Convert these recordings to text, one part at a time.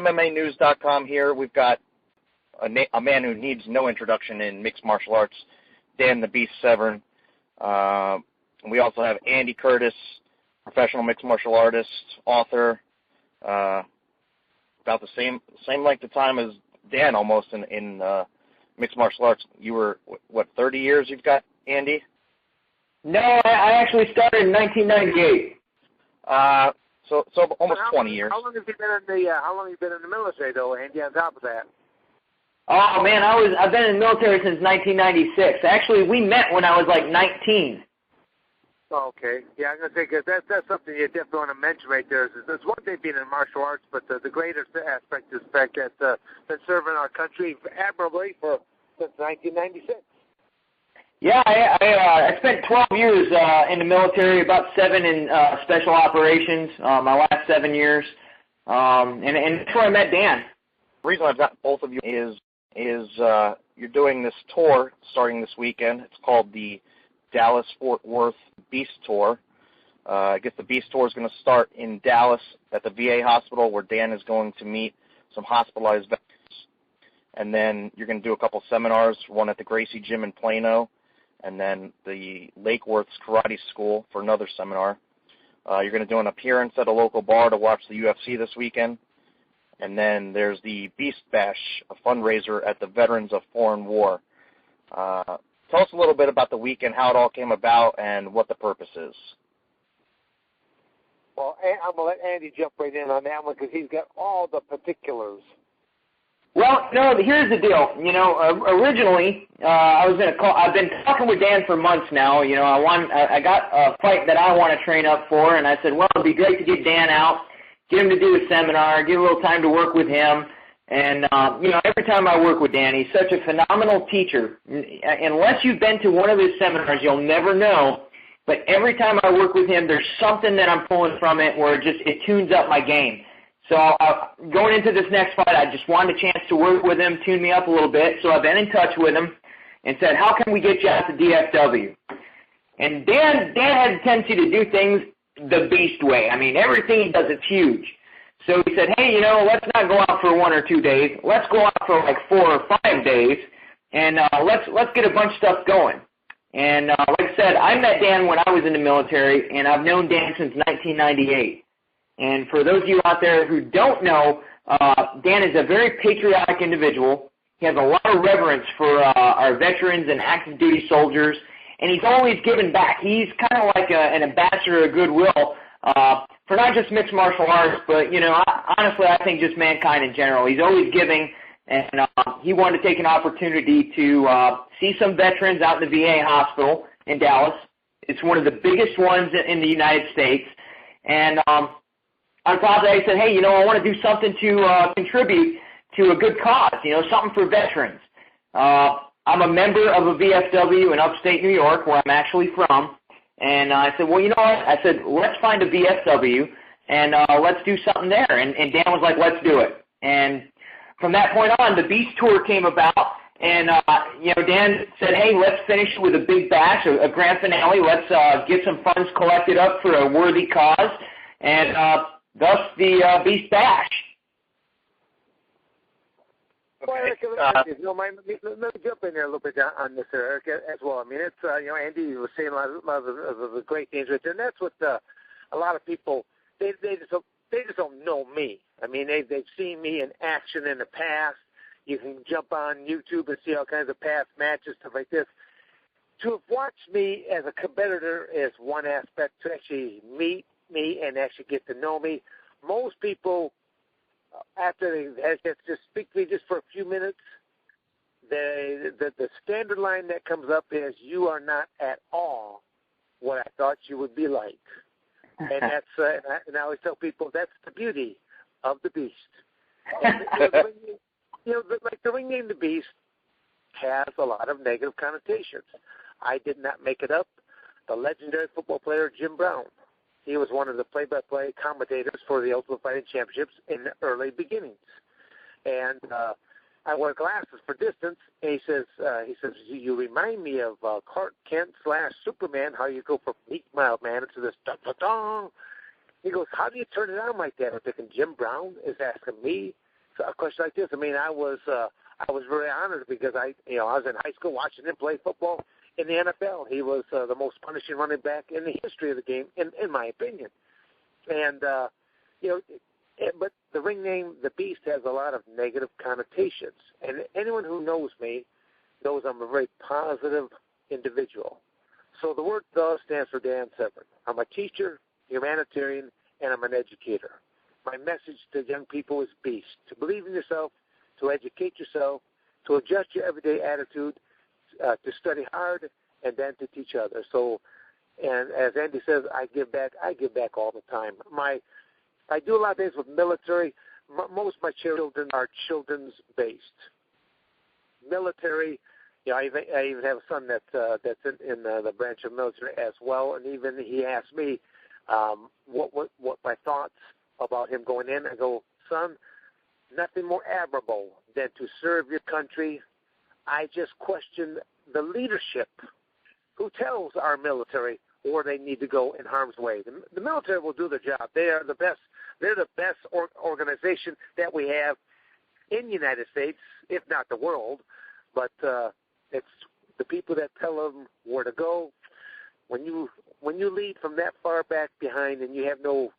MMAnews.com here. We've got a man who needs no introduction in mixed martial arts, Dan the Beast Severn. We also have Andy Curtis, professional mixed martial artist, author, about the same length of time as Dan almost in mixed martial arts. You were, what, 30 years you've got, Andy? No, I actually started in 1998. So almost 20 years. How long have you been in the military, though, Andy, on top of that? Oh, man, I've been in the military since 1996. Actually, we met when I was like 19. Okay. Yeah, I'm going to say that's something you definitely want to mention right there. There's one thing being in martial arts, but the greatest aspect is the fact that been serving our country admirably since 1996. Yeah, I spent 12 years in the military, about 7 in special operations, my last 7 years, and that's where I met Dan. The reason I've got both of you is you're doing this tour starting this weekend. It's called the Dallas-Fort Worth Beast Tour. I guess the Beast Tour is going to start in Dallas at the VA hospital, where Dan is going to meet some hospitalized veterans. And then you're going to do a couple seminars, one at the Gracie Gym in Plano, and then the Lake Worth's Karate School for another seminar. You're going to do an appearance at a local bar to watch the UFC this weekend. And then there's the Beast Bash, a fundraiser at the Veterans of Foreign War. Tell us a little bit about the weekend, how it all came about, and what the purpose is. Well, I'm going to let Andy jump right in on that one because he's got all the particulars. Well, no, here's the deal. Originally, I've been talking with Dan for months now. I got a fight that I want to train up for, and I said, well, it'd be great to get Dan out, get him to do a seminar, get a little time to work with him. And, every time I work with Dan, he's such a phenomenal teacher. Unless you've been to one of his seminars, you'll never know. But every time I work with him, there's something that I'm pulling from it where it tunes up my game. So going into this next fight, I just wanted a chance to work with him, tune me up a little bit. So I've been in touch with him and said, how can we get you out to DFW? And Dan has a tendency to do things the Beast way. I mean, everything he does is huge. So he said, hey, let's not go out for 1 or 2 days. Let's go out for like 4 or 5 days, and let's get a bunch of stuff going. And like I said, I met Dan when I was in the military, and I've known Dan since 1998. And for those of you out there who don't know, Dan is a very patriotic individual. He has a lot of reverence for our veterans and active duty soldiers, and he's always given back. He's kind of like an ambassador of goodwill for not just mixed martial arts, but, honestly, I think just mankind in general. He's always giving, and he wanted to take an opportunity to see some veterans out in the VA hospital in Dallas. It's one of the biggest ones in the United States. And on top of that, he said, hey, I want to do something to contribute to a good cause, something for veterans. I'm a member of a VFW in upstate New York, where I'm actually from. And I said, well, you know what? I said, let's find a VFW and let's do something there. And Dan was like, let's do it. And from that point on, the Beast Tour came about. And, Dan said, hey, let's finish it with a big bash, a grand finale. Let's get some funds collected up for a worthy cause. And thus the Beast Bash. Well, Eric, let me jump in there a little bit on this, Eric, as well. I mean, it's, Andy was saying a lot of the great things right there, and that's what a lot of people, they just don't know me. I mean, they've seen me in action in the past. You can jump on YouTube and see all kinds of past matches, stuff like this. To have watched me as a competitor is one aspect. To actually meet me and actually get to know me, most people, after they just speak to me just for a few minutes, the standard line that comes up is, you are not at all what I thought you would be like. And that's and I always tell people that's the beauty of the Beast. And, like the ring name the Beast has a lot of negative connotations. I did not make it up. The legendary football player Jim Brown, he was one of the play-by-play commentators for the Ultimate Fighting Championships in the early beginnings. And I wear glasses for distance, and he says, you remind me of Clark Kent / Superman, how you go from meek, mild manner to this da-da-da. He goes, how do you turn it on like that? I'm thinking Jim Brown is asking me a question like this. I mean, I was very honored because I was in high school watching him play football in the NFL. He was the most punishing running back in the history of the game, in my opinion. And but the ring name, the Beast, has a lot of negative connotations. And anyone who knows me knows I'm a very positive individual. So the word "the" stands for Dan Severn. I'm a teacher, humanitarian, and I'm an educator. My message to young people is Beast: to believe in yourself, to educate yourself, to adjust your everyday attitude, to study hard, and then to teach others. So, and as Andy says, I give back all the time. I do a lot of things with military. Most of my children are children's based. Military, I even have a son that's in the branch of military as well, and even he asked me what my thoughts about him going in. I go, son, nothing more admirable than to serve your country. I just question the leadership who tells our military where they need to go in harm's way. The military will do their job. They are the best. They're the best organization that we have in the United States, if not the world. But it's the people that tell them where to go. When you lead from that far back behind and you have no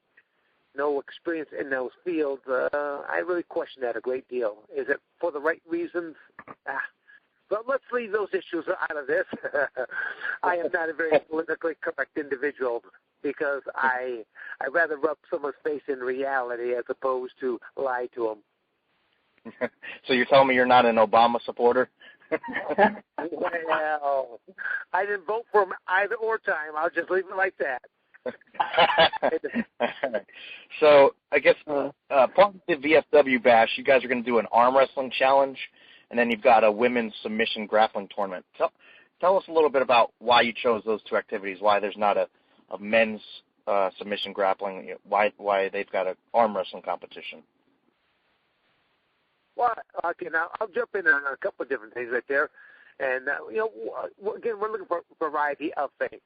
experience in those fields, I really question that a great deal. Is it for the right reasons? But let's leave those issues out of this. I am not a very politically correct individual because I rather rub someone's face in reality as opposed to lie to them. So you're telling me you're not an Obama supporter? Well, I didn't vote for him either or time. I'll just leave it like that. So I guess part of the VFW bash, you guys are going to do an arm wrestling challenge, and then you've got a women's submission grappling tournament. Tell us a little bit about why you chose those two activities, why there's not a men's submission grappling, why they've got an arm wrestling competition. Well, okay, now I'll jump in on a couple of different things right there. And, again, we're looking for a variety of things.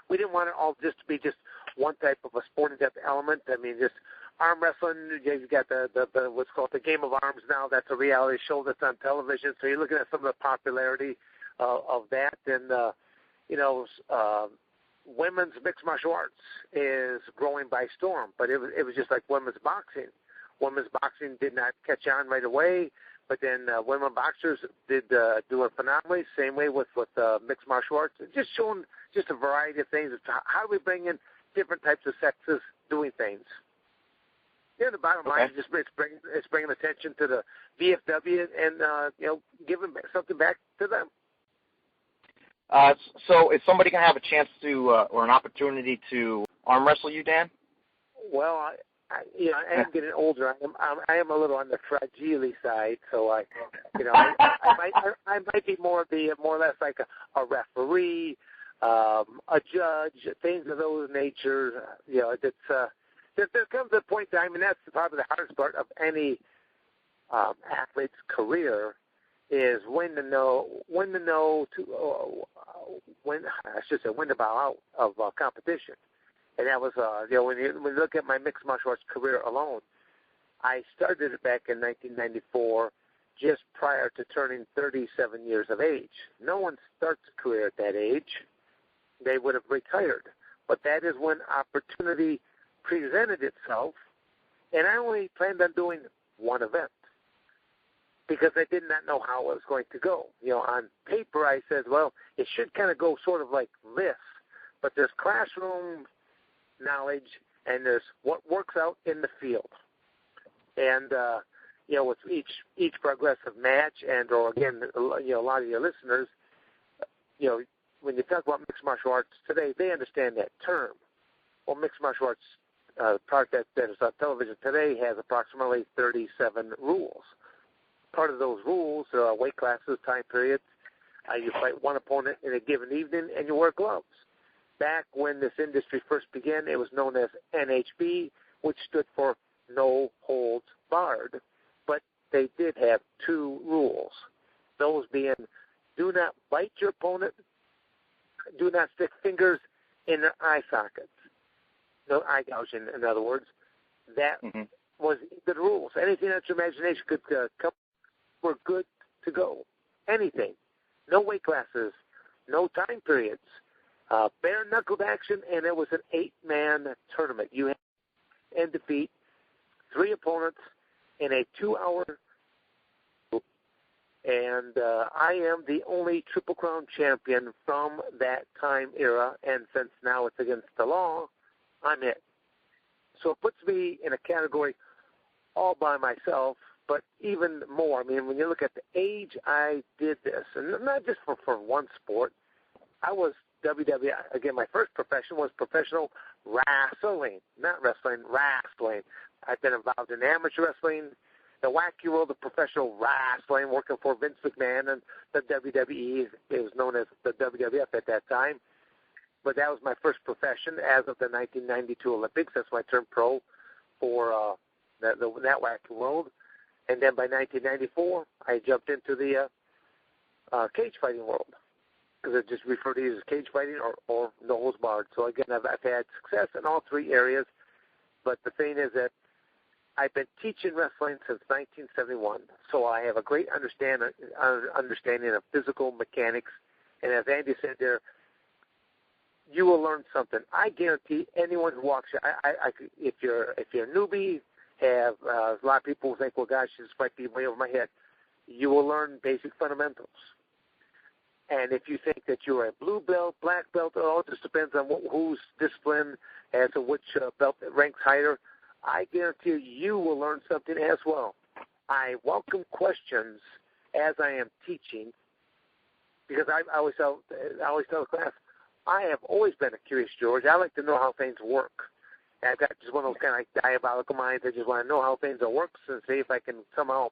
We didn't want it all just to be just one type of a sporting type element. I mean, just arm wrestling, you've got the what's called the Game of Arms now. That's a reality show that's on television. So you're looking at some of the popularity of that. And, women's mixed martial arts is growing by storm. But it was just like women's boxing. Women's boxing did not catch on right away, but then women boxers did do it phenomenally. Same way with mixed martial arts. Just showing just a variety of things. How do we bring in different types of sexes doing things? Yeah, the bottom line is just it's bringing attention to the VFW and giving something back to them. So is somebody going to have a chance to or an opportunity to arm wrestle you, Dan? Well, I am getting older. I am a little on the fragile side, so I might be more or less like a referee, a judge, things of those nature. There comes a point in time, and that's probably the hardest part of any athlete's career, is when to bow out of competition. And that was, when you look at my mixed martial arts career alone, I started it back in 1994, just prior to turning 37 years of age. No one starts a career at that age. They would have retired. But that is when opportunity presented itself, and I only planned on doing one event because I did not know how it was going to go. On paper, I said, well, it should kind of go sort of like this, but there's classroom knowledge, and there's what works out in the field. And with each progressive match, and or again, a lot of your listeners, when you talk about mixed martial arts today, they understand that term. Well, mixed martial arts, the product that is on television today has approximately 37 rules. Part of those rules are weight classes, time periods. You fight one opponent in a given evening, and you wear gloves. Back when this industry first began, it was known as NHB, which stood for No Holds Barred. But they did have two rules. Those being, do not bite your opponent, do not stick fingers in their eye sockets. No eye gouging, in other words. That was the rules. Anything that your imagination could come were good to go. Anything. No weight classes, no time periods, bare-knuckled action, and it was an 8-man tournament. You had and defeat 3 opponents in a 2-hour group, and I am the only Triple Crown champion from that time era, and since now it's against the law, I'm it. So it puts me in a category all by myself, but even more. I mean, when you look at the age I did this, and not just for one sport, I was WWE. Again, my first profession was professional wrestling, not wrestling, wrestling. I've been involved in amateur wrestling, the wacky world of professional wrestling, working for Vince McMahon and the WWE. It was known as the WWF at that time. But that was my first profession as of the 1992 Olympics. That's when I turned pro for that wacky world. And then by 1994, I jumped into the cage fighting world, because I just refer to it as cage fighting or no holds barred. So again, I've had success in all 3 areas. But the thing is that I've been teaching wrestling since 1971, so I have a great understanding of physical mechanics. And as Andy said there, you will learn something. I guarantee anyone who walks, if you're a newbie, a lot of people think, well, gosh, this might be way over my head. You will learn basic fundamentals. And if you think that you're a blue belt, black belt, it all just depends on whose discipline as to which belt ranks higher, I guarantee you will learn something as well. I welcome questions as I am teaching, because I always tell the class, I have always been a curious George. I like to know how things work. And I've got just one of those kind of like diabolical minds. I just want to know how things work and see if I can somehow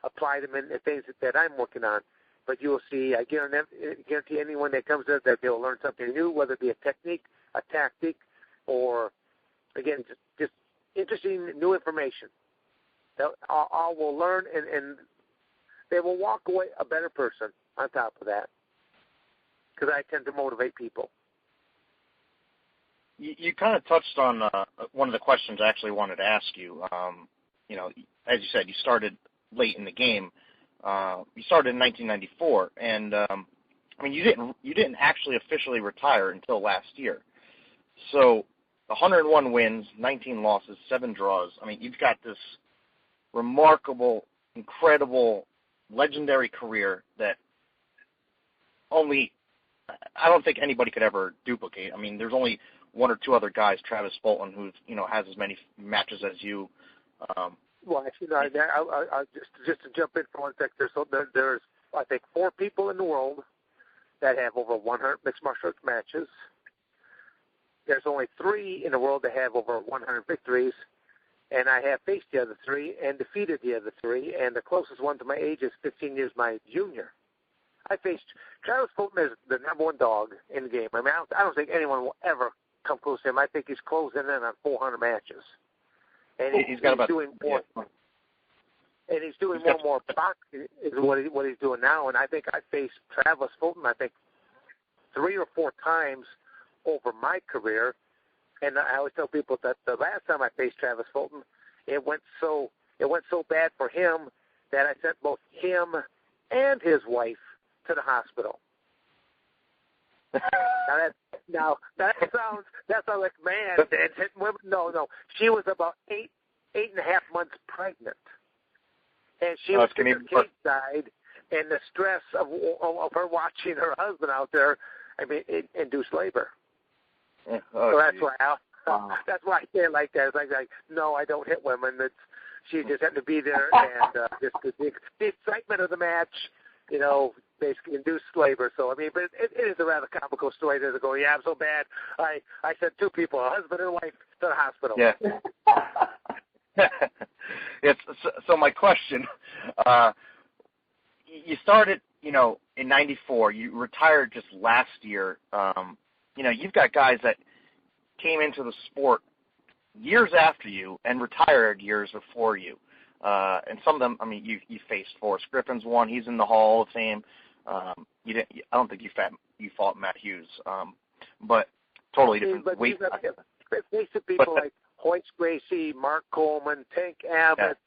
apply them in things that I'm working on. But you will see, I guarantee anyone that comes there that they will learn something new, whether it be a technique, a tactic, or, again, just interesting new information. All will learn, and they will walk away a better person on top of that, because I tend to motivate people. You kind of touched on one of the questions I actually wanted to ask you. As you said, you started late in the game. You started in 1994, and you didn't actually officially retire until last year. So 101 wins, 19 losses, 7 draws. I mean, you've got this remarkable, incredible, legendary career that I don't think anybody could ever duplicate. I mean, there's only 1 or 2 other guys, Travis Fulton, who has as many matches as you. Well, actually, no, I'll just to jump in for 1 sec. There's I think 4 people in the world that have over 100 mixed martial arts matches. There's only 3 in the world that have over 100 victories, and I have faced the other 3 and defeated the other 3, and the closest one to my age is 15 years my junior. I faced Travis Fulton is the #1 dog in the game. I mean, I don't think anyone will ever come close to him. I think he's closing in on 400 matches. And he's doing more. And he's doing more boxing is what he's doing now. And I think I faced Travis Fulton, I think 3 or 4 times over my career. And I always tell people that the last time I faced Travis Fulton, it went so bad for him that I sent both him and his wife to the hospital. Now that sounds like, man, it's hitting women. No. She was about 8.5 months pregnant, and she was in her cage side, and the stress of her watching her husband out there, I mean, it induced labor. So that's why I say it like that. It's like no, I don't hit women. She just had to be there, and just the excitement of the match, basically induced labor. So, I mean, but it is a rather comical story to go, yeah, I'm so bad. I sent 2 people, a husband and wife, to the hospital. Yeah. So my question, you started, in 94. You retired just last year. You've got guys that came into the sport years after you and retired years before you. And some of them, I mean, you faced Forrest Griffin's one. He's in the Hall of Fame. I don't think you fought Matt Hughes, but totally different weight. Face people like Hoyts Gracie, Mark Coleman, Tank Abbott,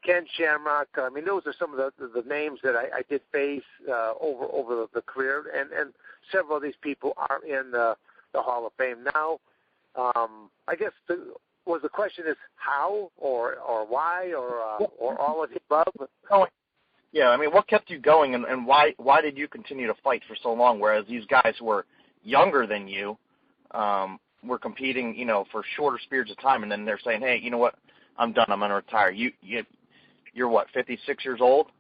Ken Shamrock. I mean, those are some of the names that I did face over the career, and several of these people are in the Hall of Fame now. I guess the question is how or why or all of the above? Yeah, I mean, what kept you going, and why did you continue to fight for so long, whereas these guys who were younger than you were competing, for shorter periods of time, and then they're saying, hey, you know what, I'm done, I'm going to retire. You're what, 56 years old?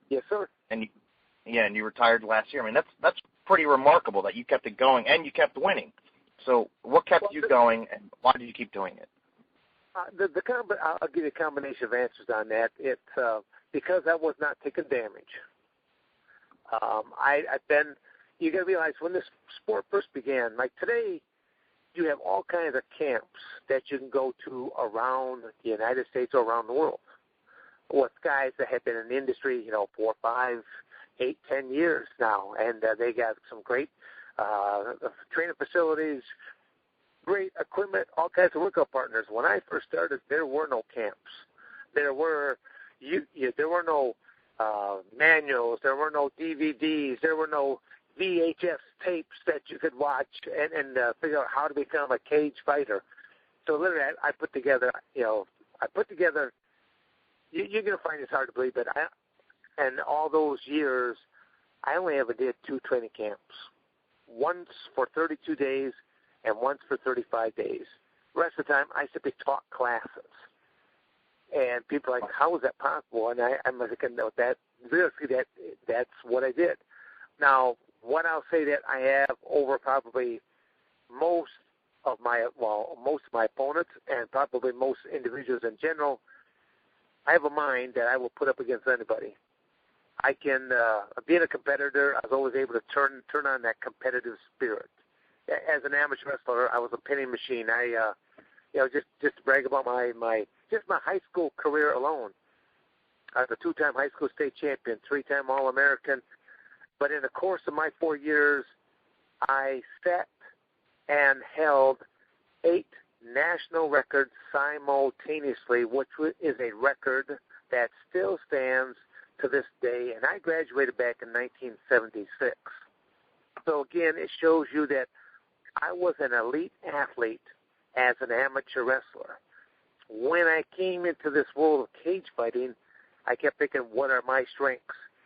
Yes, sir. And you retired last year. I mean, that's pretty remarkable that you kept it going and you kept winning. So what kept you going, and why did you keep doing it? I'll give you a combination of answers on that. It's because I was not taking damage. You got to realize when this sport first began, like today, you have all kinds of camps that you can go to around the United States or around the world with guys that have been in the industry, 4, 5, 8, 10 years now, and they got some great training facilities, great equipment, all kinds of workout partners. When I first started, there were no camps. There were no manuals. There were no DVDs. There were no VHS tapes that you could watch and figure out how to become a cage fighter. So literally, I put together. You're going to find this hard to believe, but and all those years, I only ever did 2 training camps. Once for 32 days and once for 35 days. The rest of the time, I simply taught classes. And people are like, how is that possible? And I'm thinking, no, that's what I did. Now, what I'll say that I have over probably most of my opponents and probably most individuals in general, I have a mind that I will put up against anybody. I can, being a competitor, I was always able to turn on that competitive spirit. As an amateur wrestler, I was a pinning machine. Just to brag about my high school career alone. I was a 2-time high school state champion, 3-time All-American. But in the course of my 4 years, I set and held 8 national records simultaneously, which is a record that still stands to this day, and I graduated back in 1976. So again, it shows you that I was an elite athlete as an amateur wrestler. When I came into this world of cage fighting, I kept thinking, what are my strengths?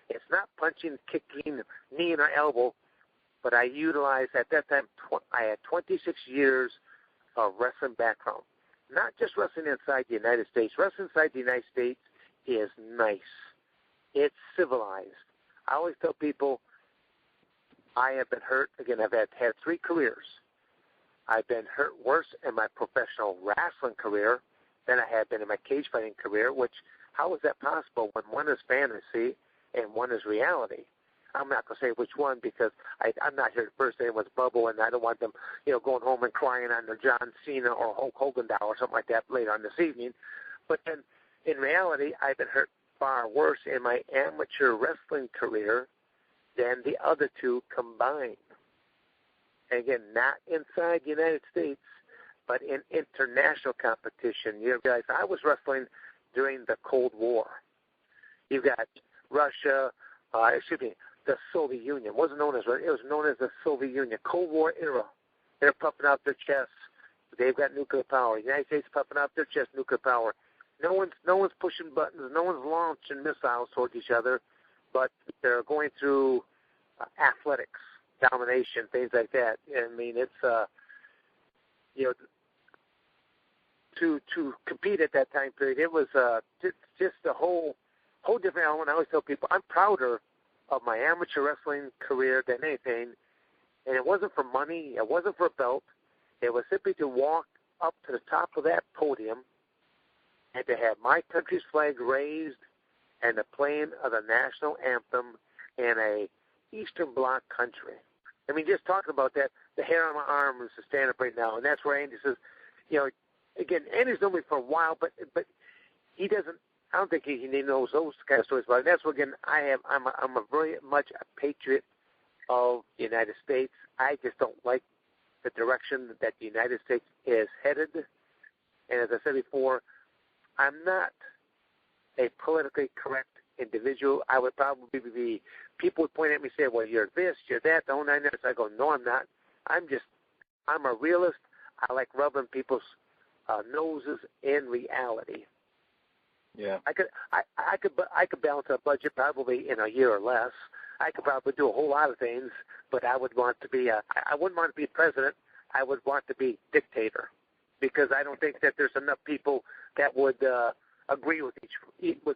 It's not punching, kicking, knee or elbow, but I utilized, at that time, I had 26 years of wrestling background. Not just wrestling inside the United States. Wrestling inside the United States is nice. It's civilized. I always tell people I have been hurt. Again, I've had 3 careers. I've been hurt worse in my professional wrestling career than I have been in my cage fighting career, which, how is that possible when one is fantasy and one is reality? I'm not going to say which one because I'm not here to burst anyone's bubble, and I don't want them, going home and crying on their John Cena or Hulk Hogan doll or something like that later on this evening. But then, in reality, I've been hurt far worse in my amateur wrestling career than the other 2 combined. And again, not inside the United States, but in international competition. You realize I was wrestling during the Cold War. You got Russia, the Soviet Union. It wasn't known as Russia. It was known as the Soviet Union. Cold War era. They're puffing out their chests. They've got nuclear power. The United States puffing out their chest, nuclear power. No one's pushing buttons. No one's launching missiles towards each other, but they're going through athletics, domination, things like that. I mean, it's to compete at that time period, it was just a whole different element. I always tell people I'm prouder of my amateur wrestling career than anything, and it wasn't for money. It wasn't for a belt. It was simply to walk up to the top of that podium and to have my country's flag raised and the playing of the national anthem in a Eastern Bloc country. I mean, just talking about that, the hair on my arm is to stand up right now, and that's where Andy says, again, Andy's known me for a while, but he doesn't. I don't think he knows those kind of stories about it. And that's where, again, I'm a very much a patriot of the United States. I just don't like the direction that the United States is headed, And as I said before, I'm not a politically correct individual. I would probably be, people would point at me and say, well, you're this, you're that, the whole nine yards. I go, no, I'm not. I'm a realist. I like rubbing people's noses in reality. Yeah. I could balance a budget probably in a year or less. I could probably do a whole lot of things, but I wouldn't want to be president. I would want to be dictator, because I don't think that there's enough people that would agree with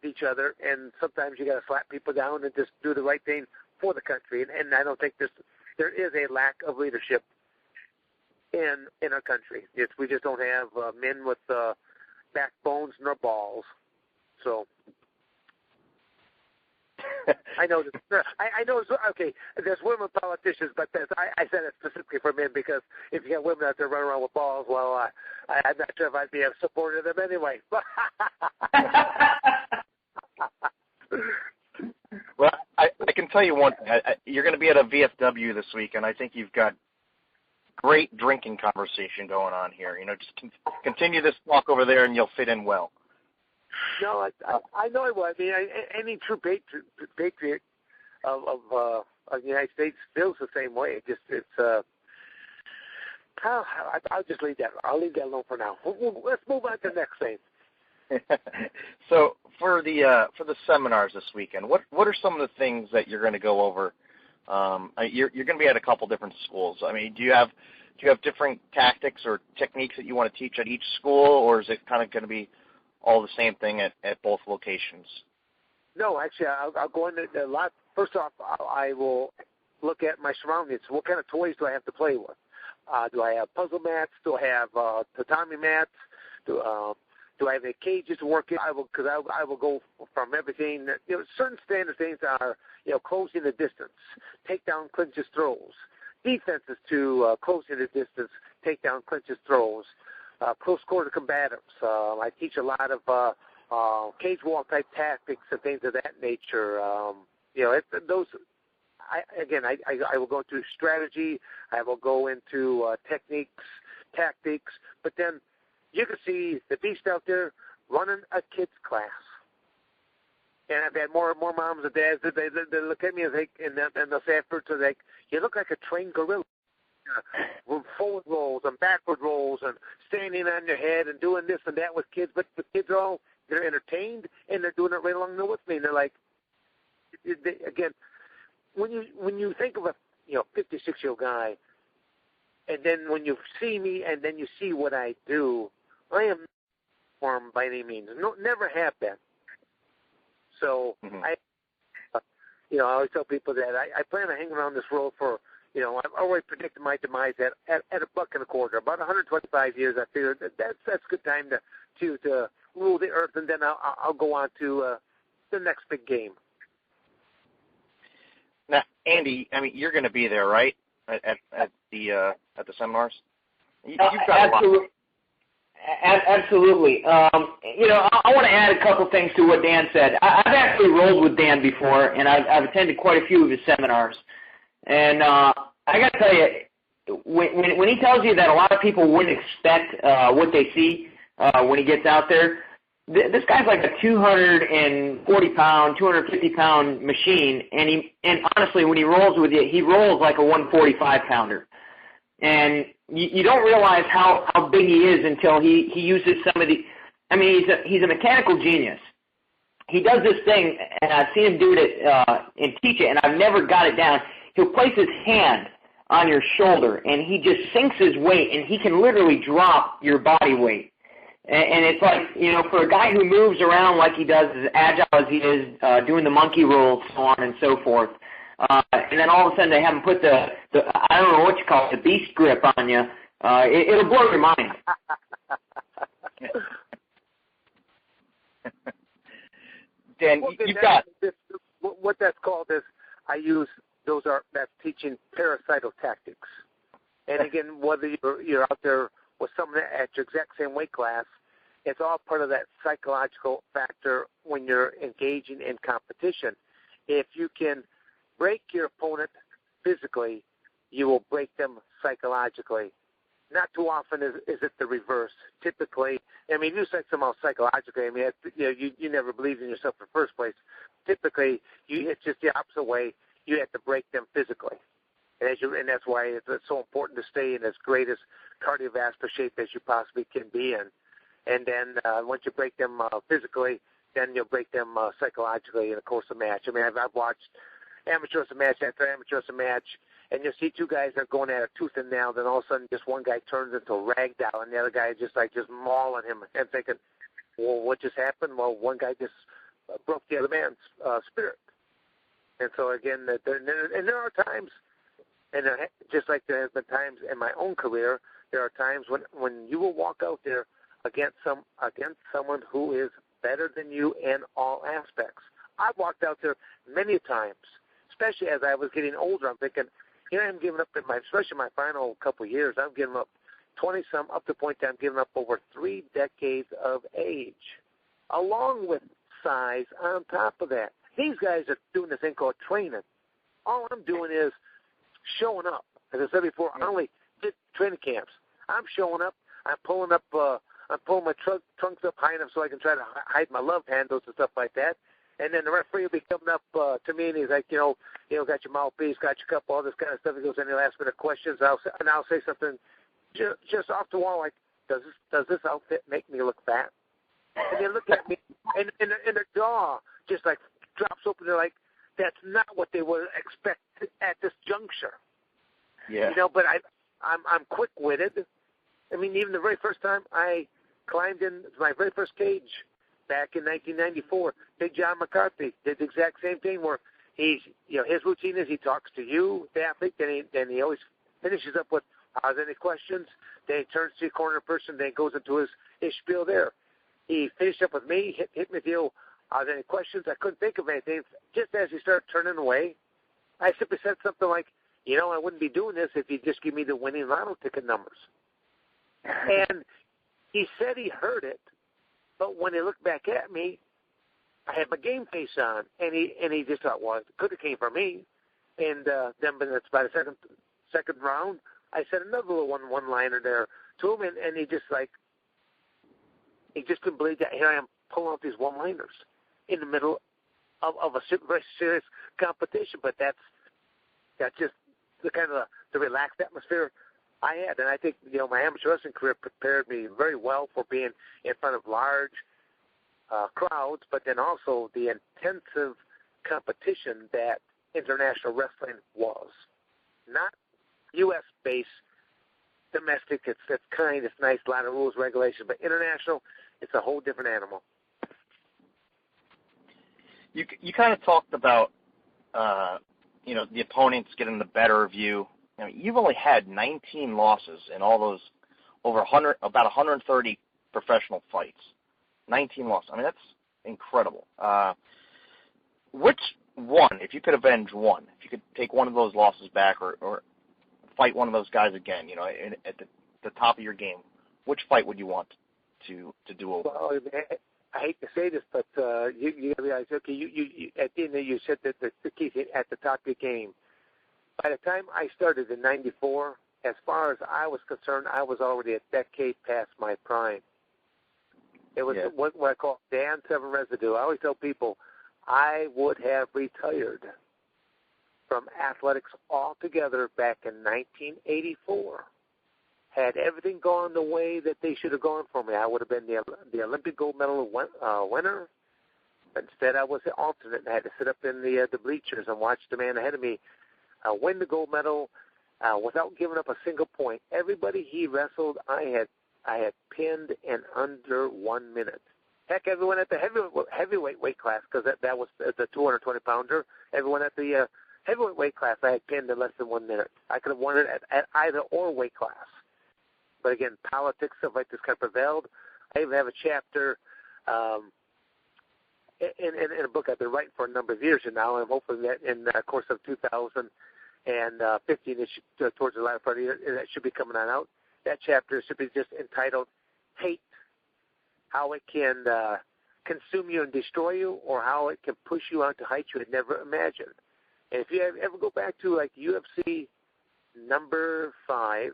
each other, and sometimes you got to slap people down and just do the right thing for the country. And I don't think there is a lack of leadership in our country. We just don't have men with backbones nor balls. So I know this. I know. Okay, there's women politicians, but I said it specifically for men, because if you got women out there running around with balls, well, I'm not sure if I'd be a supporter of them anyway. Well, I can tell you one thing. You're going to be at a VFW this week, and I think you've got great drinking conversation going on here. Just continue this talk over there, and you'll fit in well. No, I know I will. I mean, any true patriot of the United States feels the same way. I'll just leave that. I'll leave that alone for now. Let's move on to the next thing. So for the seminars this weekend, what are some of the things that you're going to go over? You're going to be at a couple different schools. I mean, do you have different tactics or techniques that you want to teach at each school, or is it kind of going to be all the same thing at both locations? No, actually, I'll go into a lot. First off, I will look at my surroundings. What kind of toys do I have to play with? Do I have puzzle mats? Do I have tatami mats? Do I have any cages to work in? I will go from everything. Certain standard things are, closing the distance, takedown, clinches, throws. Defenses to closing the distance, takedown, clinches, throws. Close quarter combatives. I teach a lot of cage wall type tactics and things of that nature. I will go into strategy. I will go into techniques, tactics. But then you can see the beast out there running a kids class. And I've had more moms and dads that they look at me and they'll say afterwards, like, you look like a trained gorilla. Forward rolls and backward rolls and standing on your head and doing this and that with kids, but the kids are they're entertained and they're doing it right along there with me. And they're like, again, when you think of a 56-year-old guy, and then when you see me and then you see what I do, I am not formed by any means. No, never have been. So I always tell people that I plan on hanging around this road for. I've already predicted my demise at $1.25. About 125 years, I figured that's a good time to rule the earth, and then I'll go on to the next big game. Now, Andy, I mean, you're going to be there, right? At the seminars. You've got absolutely. A lot. Absolutely. I want to add a couple things to what Dan said. I've actually rolled with Dan before, and I've attended quite a few of his seminars. And I got to tell you, when he tells you that a lot of people wouldn't expect what they see when he gets out there, this guy's like a 240-pound, 250-pound machine, and honestly, when he rolls with you, he rolls like a 145-pounder. And you don't realize how big he is until he uses some of the. I mean, he's a mechanical genius. He does this thing, and I've seen him do it and teach it, and I've never got it down. He'll place his hand on your shoulder, and he just sinks his weight, and he can literally drop your body weight. And it's like, for a guy who moves around like he does, as agile as he is, doing the monkey rolls, so on and so forth, and then all of a sudden they have him put the I don't know what you call it, the beast grip on you, it'll blow your mind. Dan, you've got... What that's called is, that's teaching parasital tactics. And again, whether you're out there with someone at your exact same weight class, it's all part of that psychological factor when you're engaging in competition. If you can break your opponent physically, you will break them psychologically. not too often is it the reverse. Typically, I mean, you said somehow psychologically. I mean, you never believed in yourself in the first place. Typically, it's just the opposite way. You have to break them physically, and that's why it's so important to stay in as great as cardiovascular shape as you possibly can be in. And then once you break them physically, then you'll break them psychologically in the course of a match. I mean, I've watched amateur wrestling match after amateur wrestling match, and you'll see two guys that are going at it tooth and nail, then all of a sudden just one guy turns into a ragdoll, and the other guy is just mauling him and thinking, well, what just happened? Well, one guy just broke the other man's spirit. And so, again, there are times, and just like there has been times in my own career, there are times when you will walk out there against someone who is better than you in all aspects. I've walked out there many times, especially as I was getting older. I'm thinking, I'm giving up especially my final couple of years. I'm giving up 20-some, up to the point that I'm giving up over 3 decades of age, along with size on top of that. These guys are doing this thing called training. All I'm doing is showing up. As I said before, I only did training camps. I'm showing up. I'm pulling my trunks up high enough so I can try to hide my love handles and stuff like that. And then the referee will be coming up to me, and he's like, got your mouthpiece, got your cup, all this kind of stuff. He goes, any last minute questions? I'll say something just off the wall, like, does this outfit make me look fat? And they look at me, and their jaw just like drops open. They're like, that's not what they would expect at this juncture. Yeah. But I'm quick-witted. I mean, even the very first time I climbed in my very first cage back in 1994, Big John McCarthy did the exact same thing where his routine is he talks to you, the athlete, then he always finishes up with, are there any questions? Then he turns to the corner person, then goes into his spiel there. He finished up with me, hit me with the, are there any questions? I couldn't think of anything. Just as he started turning away, I simply said something like, I wouldn't be doing this if you just give me the winning lotto ticket numbers. And he said he heard it, but when he looked back at me, I had my game face on, and he just thought, well, it could have came from me. And then, but it's by the second round, I said another little one-liner there to him, and he just couldn't believe that here I am pulling out these one-liners in the middle of a very serious competition. But that's just the kind of the relaxed atmosphere I had, and I think my amateur wrestling career prepared me very well for being in front of large crowds, but then also the intensive competition that international wrestling was. Not U.S.-based, domestic. It's kind, it's nice, a lot of rules, regulations, but international, it's a whole different animal. You kind of talked about the opponents getting the better of you. You've only had 19 losses in all those about 130 professional fights. 19 losses. I mean, that's incredible. Which one, if you could avenge one, if you could take one of those losses back or fight one of those guys again, at the top of your game, which fight would you want to do over? Well, I hate to say this, but you realize, okay, you at the end you said that the key at the top of your game. By the time I started in '94, as far as I was concerned, I was already a decade past my prime. It was what I call Dan Severn residue. I always tell people I would have retired from athletics altogether back in 1984. Had everything gone the way that they should have gone for me, I would have been the Olympic gold medal winner. But instead, I was the alternate and I had to sit up in the bleachers and watch the man ahead of me win the gold medal without giving up a single point. Everybody he wrestled, I had pinned in under 1 minute. Heck, everyone at the heavyweight weight class, because that was the 220-pounder, everyone at the heavyweight weight class, I had pinned in less than 1 minute. I could have won it at either or weight class. But again, politics, stuff like this kind of prevailed. I even have a chapter in a book I've been writing for a number of years now, and I'm hoping that in the course of 2015, towards the latter part of the year, that should be coming on out. That chapter should be just entitled Hate, How It Can Consume You and Destroy You, or How It Can Push You out to heights you had never imagined. And if you ever go back to like UFC number 5,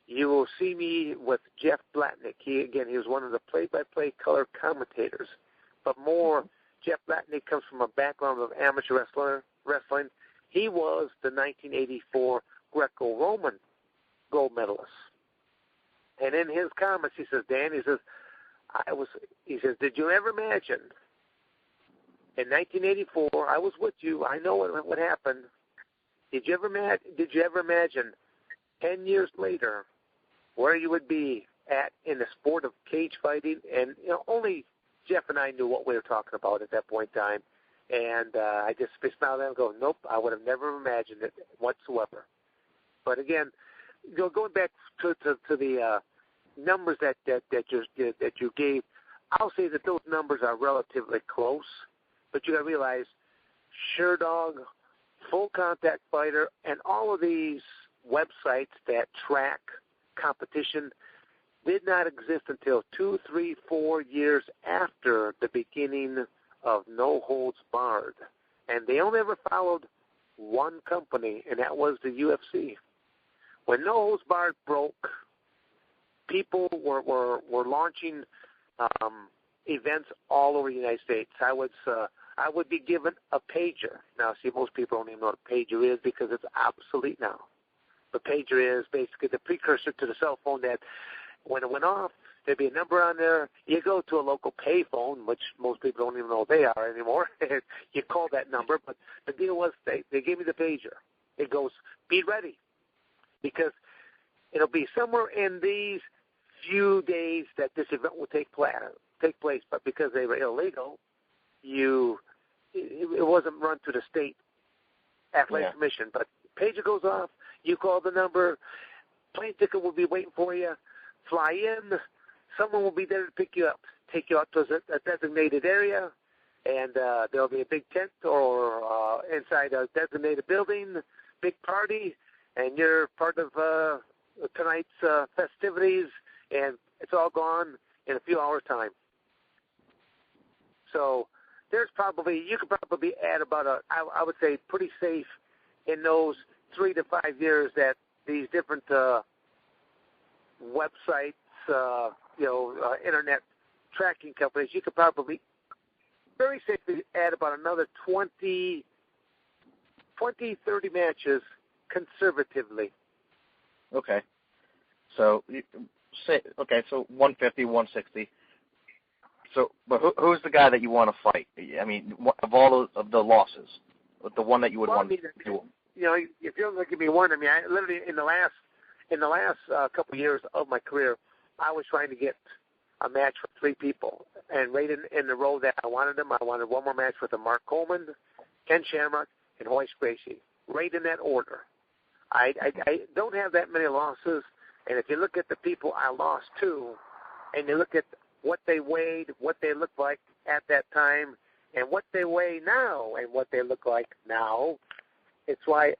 you will see me with Jeff Blatnick. He was one of the play-by-play color commentators. But more, Jeff Blatnick comes from a background of amateur wrestling. He was the 1984 Greco-Roman gold medalist. And in his comments, he says, Dan, he says, did you ever imagine in 1984, I was with you, I know what happened. Did you ever imagine 10 years later where you would be at in the sport of cage fighting? And only Jeff and I knew what we were talking about at that point in time. And I just smiled at him and go, nope, I would have never imagined it whatsoever. But again, going back to the numbers that you gave, I'll say that those numbers are relatively close. But you got to realize, SureDog, Full Contact Fighter, and all of these websites that track competition did not exist until 2, 3, 4 years after the beginning of No Holds Barred. And they only ever followed one company, and that was the UFC. When No Holds Barred broke, people were launching events all over the United States. I would be given a pager. Now, see, most people don't even know what a pager is because it's obsolete now. The pager is basically the precursor to the cell phone that when it went off, there'd be a number on there. You go to a local payphone, which most people don't even know what they are anymore. You call that number, but the deal was they gave me the pager. It goes, be ready, because it'll be somewhere in these few days that this event will take place. But because they were illegal, it wasn't run to the state athletic commission. But pager goes off. You call the number. Plane ticket will be waiting for you. Fly in. Someone will be there to pick you up, take you out to a designated area, and there'll be a big tent or inside a designated building, big party, and you're part of tonight's festivities, and it's all gone in a few hours' time. So you could probably add about I would say pretty safe in those 3 to 5 years that these different websites, internet tracking companies, you could probably very safely add about another 20, 30 matches conservatively. Okay. So 150, 160. So, but who's the guy that you want to fight? I mean, of all of the losses, the one that you would want to do? If you're going to give me one, I mean, I literally in the last couple of years of my career, I was trying to get a match with 3 people, and right in the row that I wanted them. I wanted one more match with Mark Coleman, Ken Shamrock, and Hoist Gracie, right in that order. I don't have that many losses, and if you look at the people I lost to, and you look at what they weighed, what they looked like at that time, and what they weigh now, and what they look like now, it's why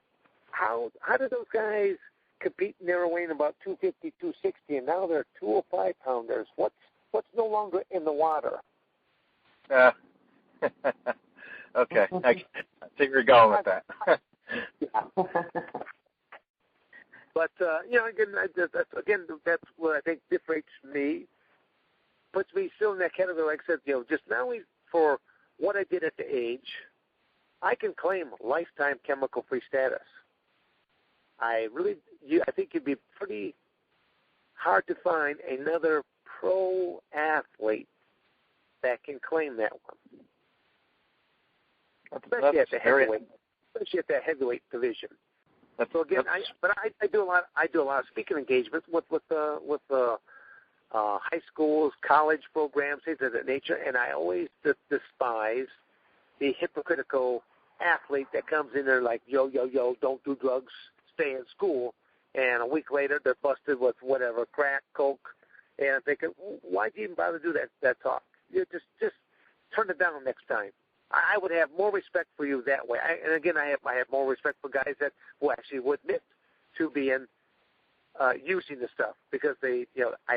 how do those guys compete in their weight about 250, 260, and now they're 205 pounders? What's no longer in the water? Okay, I think you're going with that. But again, that's what I think differentiates me, puts me still in that category. Like I said, just not only for what I did at the age, I can claim lifetime chemical-free status. I think it'd be pretty hard to find another pro athlete that can claim that one. Especially at that heavyweight division. So again, I do a lot of speaking engagements with high schools, college programs, things of that nature, and I always despise the hypocritical athlete that comes in there like, yo, don't do drugs, stay in school, and a week later they're busted with whatever, crack, coke, and I'm thinking, why'd you even bother to do that talk? You just turn it down next time. I would have more respect for you that way. And again, I have more respect for guys that will actually would admit to being using the stuff, because I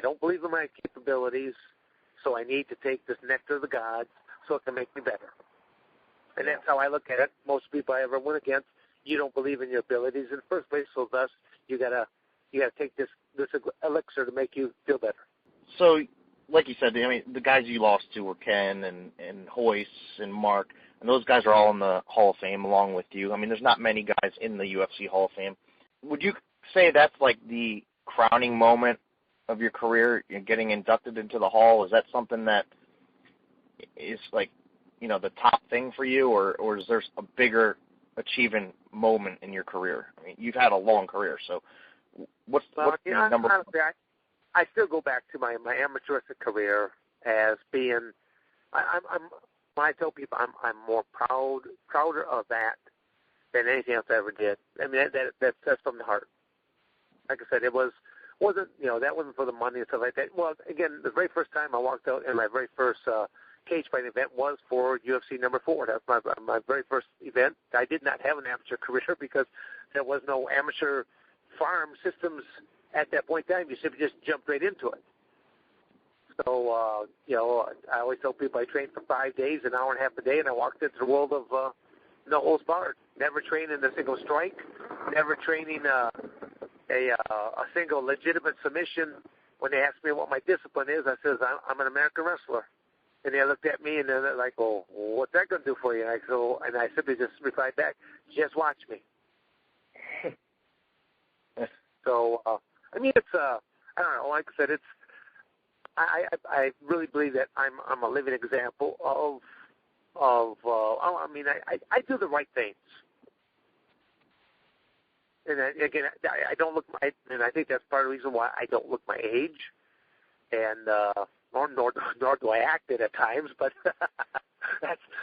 don't believe in my capabilities, so I need to take this nectar of the gods so it can make me better. And that's how I look at it. Most people I ever went against, you don't believe in your abilities in the first place, so thus you got to you got to take this elixir to make you feel better. So, like you said, I mean, the guys you lost to were Ken and Hoyce and Mark, and those guys are all in the Hall of Fame along with you. I mean, there's not many guys in the UFC Hall of Fame. Would you say that's like the crowning moment of your career, getting inducted into the Hall? Is that something that is like, you know, the top thing for you, or is there a bigger achievement moment in your career? I mean, you've had a long career, so what's the number? Honestly, I still go back to my amateuristic career as being. I'm when I tell people I'm more prouder of that than anything else I ever did. I mean that's from the heart. Like I said, it wasn't that wasn't for the money and stuff like that. Well, again, the very first time I walked out in my very first cage fighting event was for UFC number 4. That's my very first event. I did not have an amateur career because there was no amateur farm systems at that point in time. You simply just jumped right into it. So, I always tell people I trained for 5 days, an hour and a half a day, and I walked into the world of no holds barred. Never training a single strike, never training a single legitimate submission. When they asked me what my discipline is, I says, I'm an American wrestler. And they looked at me and they're like, well, what's that going to do for you? And I simply just replied back, just watch me. So, I mean, it's, I don't know, like I said, I really believe that I'm a living example of I mean, I do the right things. And again, I don't look and I think that's part of the reason why I don't look my age, and nor do I act it at times. But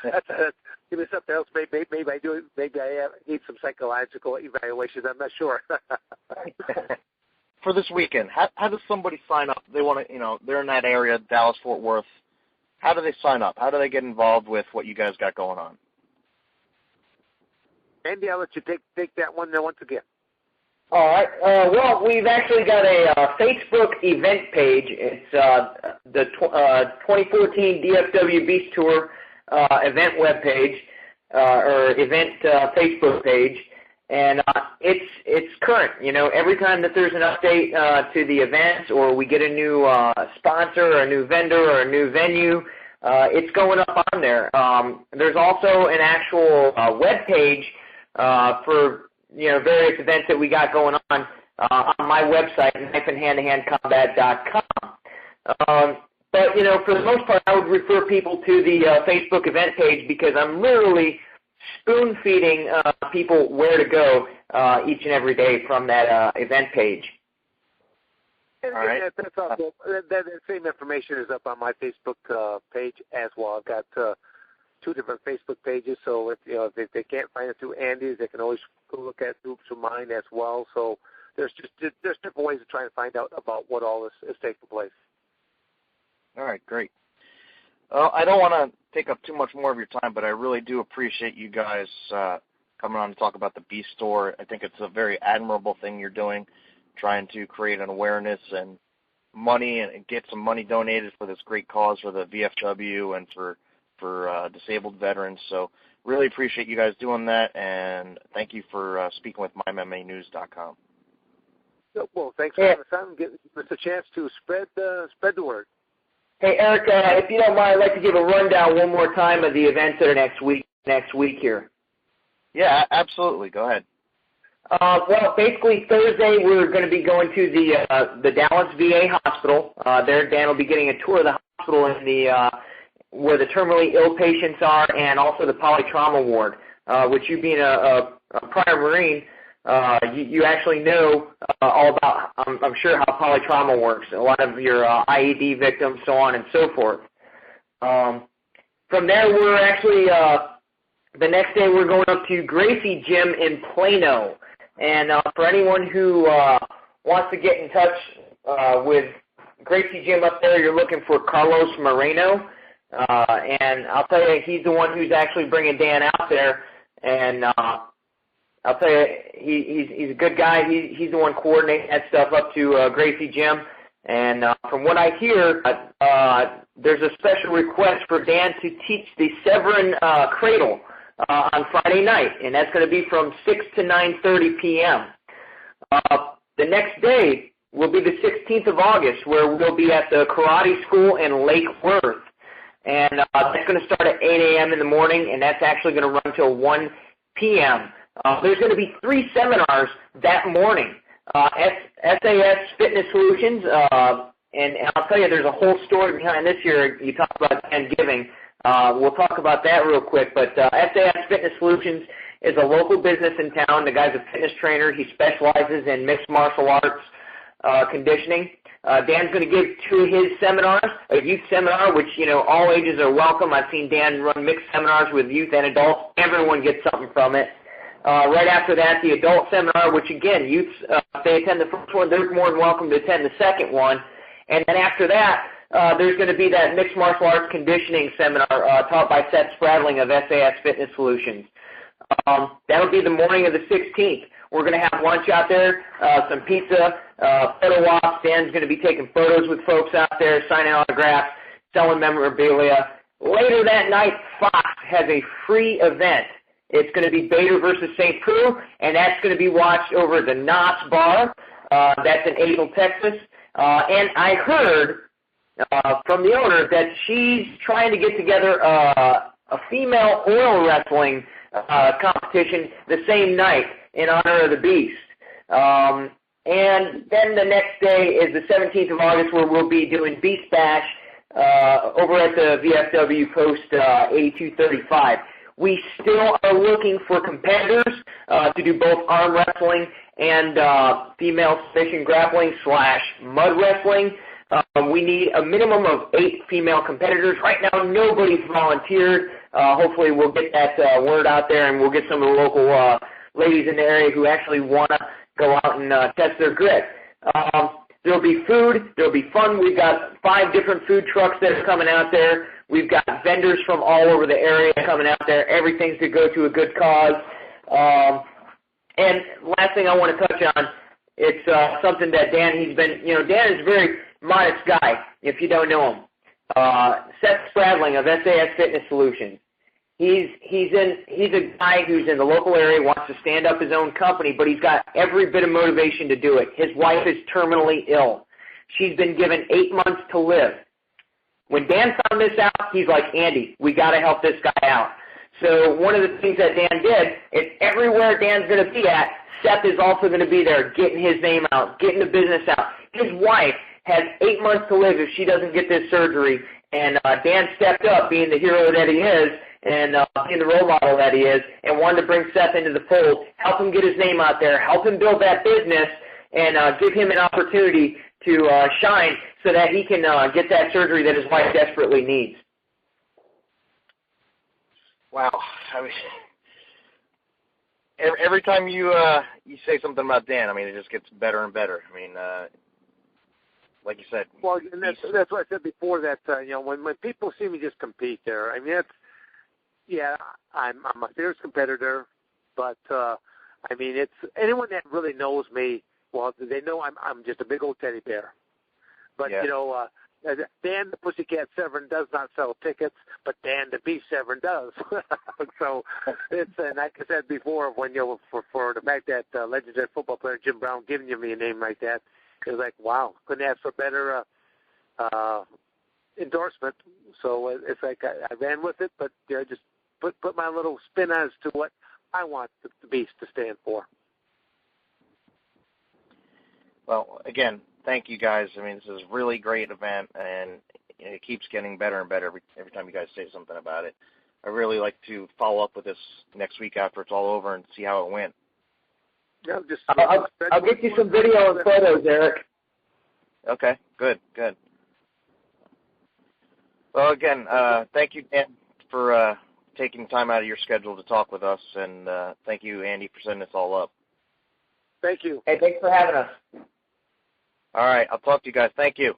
that's give me something else. Maybe I do. Maybe I need some psychological evaluations. I'm not sure. For this weekend, how does somebody sign up? They want to, they're in that area, Dallas, Fort Worth. How do they sign up? How do they get involved with what you guys got going on? Andy, I'll let you take that one once again. All right. Well, we've actually got a Facebook event page. It's the 2014 DFW Beast Tour event webpage or event Facebook page. And it's current. Every time that there's an update to the event, or we get a new sponsor, or a new vendor, or a new venue, it's going up on there. There's also an actual web page for various events that we got going on my website, knifeandhandtohandcombat.com. But for the most part, I would refer people to the Facebook event page because I'm literally spoon-feeding people where to go each and every day from that event page. And that's also, that same information is up on my Facebook page as well. I've got 2 different Facebook pages, so if they can't find it through Andy's, they can always go look at through mine as well. So there's different ways to try and find out about what all this is taking place. All right, great. I don't want to take up too much more of your time, but I really do appreciate you guys coming on to talk about the Beast Store. I think it's a very admirable thing you're doing, trying to create an awareness and money and get some money donated for this great cause for the VFW and for disabled veterans. So really appreciate you guys doing that, and thank you for speaking with MyMMAnews.com. Well, thanks for having us on and giving us a chance to spread the word. Hey, Eric, if you don't mind, I'd like to give a rundown one more time of the events that are next week here. Yeah, absolutely. Go ahead. Well, basically Thursday we're going to be going to the Dallas VA hospital. There, Dan will be getting a tour of the hospital in the where the terminally ill patients are, and also the polytrauma ward. Which, you being a prior Marine, you actually know all about, I'm sure, how polytrauma works. A lot of your IED victims, so on and so forth. From there, we're actually, the next day we're going up to Gracie Gym in Plano. And for anyone who wants to get in touch with Gracie Gym up there, you're looking for Carlos Moreno. And I'll tell you, he's the one who's actually bringing Dan out there. And I'll tell you, he's a good guy. He's the one coordinating that stuff up to Gracie Gym. And from what I hear, there's a special request for Dan to teach the Severn Cradle on Friday night, and that's going to be from 6 to 9:30 p.m. The next day will be the 16th of August, where we'll be at the karate school in Lake Worth. And that's going to start at 8 a.m. in the morning, and that's actually going to run until 1 p.m. There's going to be 3 seminars that morning. SAS Fitness Solutions, and I'll tell you, there's a whole story behind this here. You talk about Dan giving. We'll talk about that real quick. But SAS Fitness Solutions is a local business in town. The guy's a fitness trainer. He specializes in mixed martial arts conditioning. Dan's going to give 2 of his seminars, a youth seminar, which, all ages are welcome. I've seen Dan run mixed seminars with youth and adults. Everyone gets something from it. Right after that, the adult seminar, which, again, youths, if they attend the first one, they're more than welcome to attend the second one. And then after that, there's going to be that mixed martial arts conditioning seminar taught by Seth Spradling of SAS Fitness Solutions. That'll be the morning of the 16th. We're going to have lunch out there, some pizza, photo ops. Dan's going to be taking photos with folks out there, signing autographs, selling memorabilia. Later that night, Fox has a free event. It's going to be Bader versus St. Preux, and that's going to be watched over at the Knott's Bar. That's in Azle, Texas. And I heard from the owner that she's trying to get together a female oil wrestling competition the same night in honor of the Beast. And then the next day is the 17th of August, where we'll be doing Beast Bash over at the VFW Post 8235. We still are looking for competitors to do both arm wrestling and female submission grappling / mud wrestling. We need a minimum of 8 female competitors. Right now, nobody's volunteered. Hopefully, we'll get that word out there, and we'll get some of the local ladies in the area who actually want to go out and test their grit. There'll be food. There'll be fun. We've got 5 different food trucks that are coming out there. We've got vendors from all over the area coming out there. Everything's to go to a good cause. And last thing I want to touch on, it's something that Dan, Dan is a very modest guy, if you don't know him. Seth Spradling of SAS Fitness Solutions. He's a guy who's in the local area, wants to stand up his own company, but he's got every bit of motivation to do it. His wife is terminally ill. She's been given 8 months to live. When Dan found this out, he's like, Andy, we got to help this guy out. So one of the things that Dan did is everywhere Dan's going to be at, Seth is also going to be there, getting his name out, getting the business out. His wife has 8 months to live if she doesn't get this surgery, and Dan stepped up, being the hero that he is, and being the role model that he is, and wanted to bring Seth into the fold, help him get his name out there, help him build that business, and give him an opportunity to shine so that he can get that surgery that his wife desperately needs. Wow. I mean, every time you say something about Dan, I mean, it just gets better and better. I mean, like you said. Well, and that's what I said before, that, when people see me just compete there, I mean, I'm a fierce competitor, but, I mean, it's anyone that really knows me, well, they know I'm just a big old teddy bear. But, yeah. Dan the Pussycat Severn does not sell tickets, but Dan the Beast Severn does. So it's, and like I said before, when for the fact that legendary football player Jim Brown giving you me a name like that, it was like, wow, couldn't ask for better endorsement. So it's like I ran with it, but just put my little spin as to what I want the Beast to stand for. Well, again, thank you guys. I mean, this is a really great event, and it keeps getting better and better every time you guys say something about it. I really like to follow up with this next week after it's all over and see how it went. Yeah, I'll get you some video and photos, Eric. Okay, good. Well, again, thank you, Dan, for taking time out of your schedule to talk with us, and thank you, Andy, for setting this all up. Thank you. Hey, thanks for having us. All right, I'll talk to you guys. Thank you.